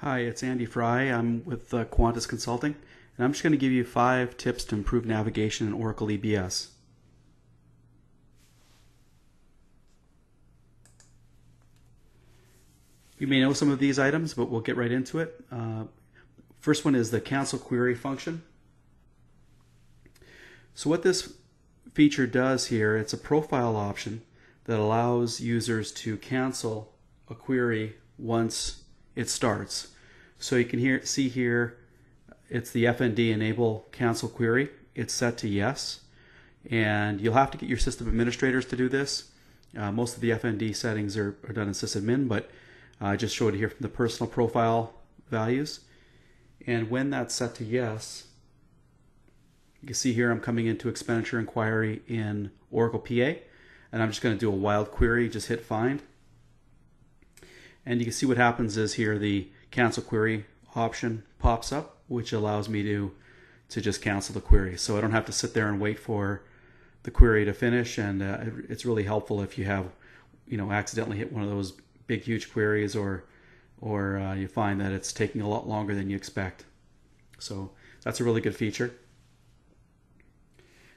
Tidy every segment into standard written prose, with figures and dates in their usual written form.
Hi, it's Andy Fry. I'm with Qantas Consulting, and I'm just going to give you 5 tips to improve navigation in Oracle EBS. You may know some of these items, but we'll get right into it. First one is the cancel query function. So what this feature does here, it's a profile option that allows users to cancel a query once it starts. So you can see here, it's the FND enable cancel query. It's set to yes, and you'll have to get your system administrators to do this. Most of the FND settings are done in sysadmin, but I just showed it here from the personal profile values. And when that's set to yes, you can see here I'm coming into expenditure inquiry in Oracle PA, and I'm just going to do a wild query. Just hit find. And you can see what happens is here the cancel query option pops up, which allows me to just cancel the query. So I don't have to sit there and wait for the query to finish, and it's really helpful if you have, accidentally hit one of those big huge queries, or you find that it's taking a lot longer than you expect. So that's a really good feature.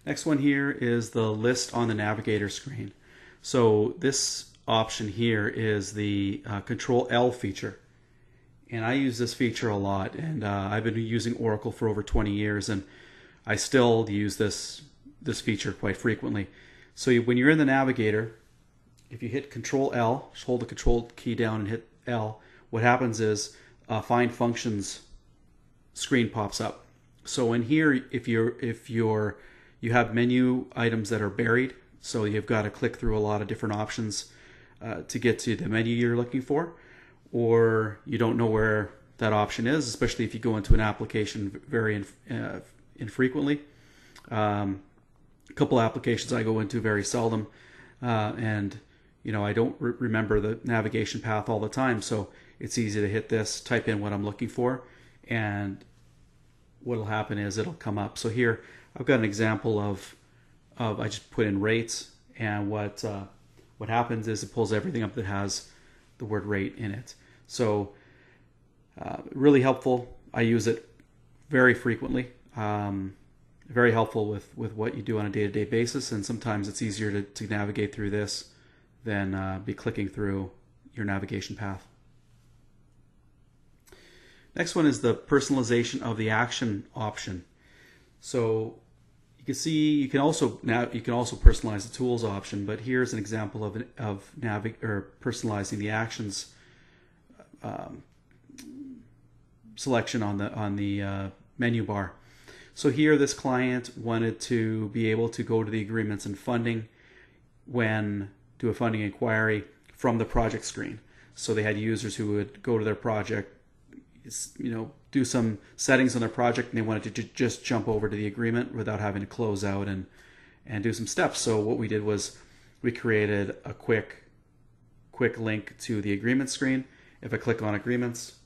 Next one here is the list on the navigator screen. So this option here is the Control L feature, and I use this feature a lot, and I've been using Oracle for over 20 years, and I still use this feature quite frequently. So when you're in the navigator, if you hit Control L, just hold the Control key down and hit L, what happens is Find Functions screen pops up. So in here, if you have menu items that are buried, so you've got to click through a lot of different options to get to the menu you're looking for, or you don't know where that option is, especially if you go into an application very infrequently. A couple applications I go into very seldom, and I don't remember the navigation path all the time, so it's easy to hit this, type in what I'm looking for, and what'll happen is it'll come up. So here I've got an example of I just put in rates, and what happens is it pulls everything up that has the word rate in it. So really helpful. I use it very frequently. Very helpful with what you do on a day-to-day basis, and sometimes it's easier to navigate through this than be clicking through your navigation path. Next one is the personalization of the action option. So you can see you can also personalize the tools option, but here's an example of personalizing the actions selection on the menu bar. So here this client wanted to be able to go to the agreements and funding when do a funding inquiry from the project screen. So they had users who would go to their project, do some settings on their project, and they wanted to just jump over to the agreement without having to close out and do some steps. So what we did was we created a quick link to the agreement screen. If I click on agreements,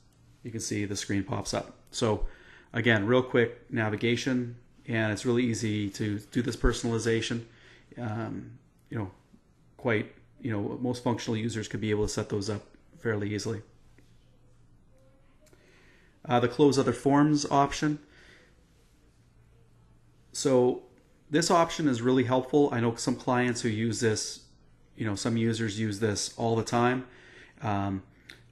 you can see the screen pops up. So again, real quick navigation, and it's really easy to do this personalization. Most functional users could be able to set those up fairly easily. The close other forms option. So this option is really helpful. I know some clients who use this, some users use this all the time.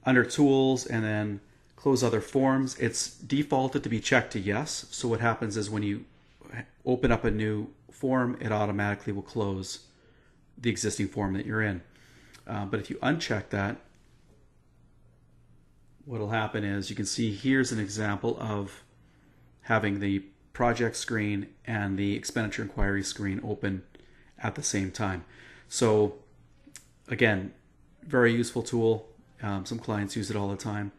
Under tools and then close other forms, it's defaulted to be checked to yes. So what happens is when you open up a new form, it automatically will close the existing form that you're in. But if you uncheck that, what'll happen is you can see here's an example of having the project screen and the expenditure inquiry screen open at the same time. So again, very useful tool. Some clients use it all the time.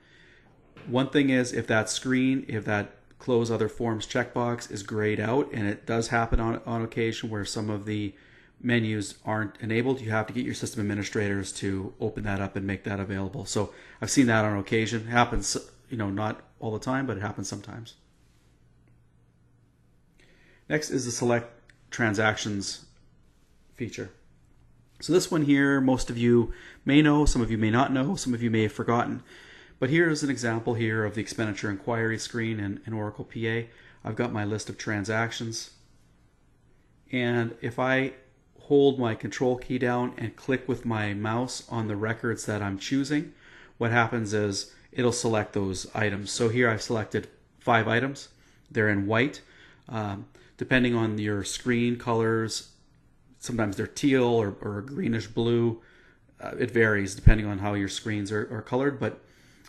One thing is if that close other forms checkbox is grayed out, and it does happen on occasion where some of the menus aren't enabled, you have to get your system administrators to open that up and make that available. So I've seen that on occasion. It happens, not all the time, but it happens sometimes. Next is the select transactions feature. So this one here, most of you may know, some of you may not know, some of you may have forgotten. But here's an example here of the expenditure inquiry screen in Oracle PA. I've got my list of transactions. And if I hold my control key down and click with my mouse on the records that I'm choosing, what happens is it'll select those items. So here I've selected 5 items. They're in white. Depending on your screen colors, sometimes they're teal or greenish blue. It varies depending on how your screens are colored, but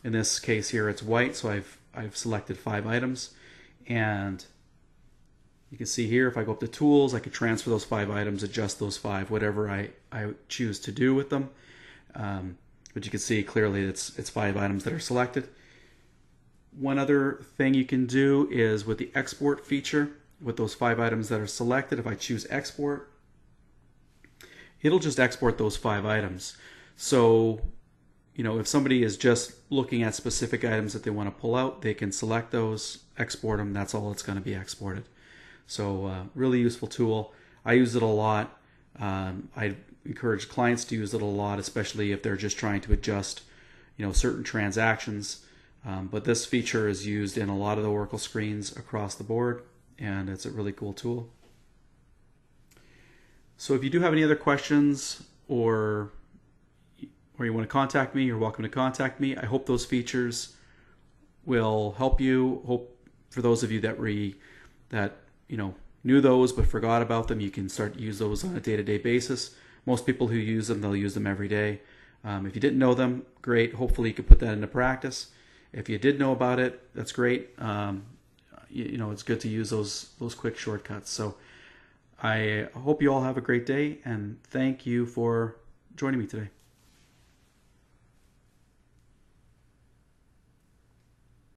in this case here it's white, so I've selected 5 items. And you can see here, if I go up to tools, I can transfer those 5 items, adjust those 5, whatever I choose to do with them. But you can see clearly it's 5 items that are selected. One other thing you can do is with the export feature, with those 5 items that are selected, if I choose export, it'll just export those 5 items. So, you know, if somebody is just looking at specific items that they want to pull out, they can select those, export them, that's all it's going to be exported. So really useful tool. I use it a lot. I encourage clients to use it a lot, especially if they're just trying to adjust, you know, certain transactions. But this feature is used in a lot of the Oracle screens across the board, and it's a really cool tool. So if you do have any other questions or you want to contact me, you're welcome to contact me. I hope those features will help you. Hope for those of you that you know knew those but forgot about them, you can start to use those on a day-to-day basis. Most people who use them, they'll use them every day. If you didn't know them, great. Hopefully you could put that into practice. If you did know about it, that's great. You know, it's good to use those quick shortcuts. So I hope you all have a great day, and thank you for joining me today.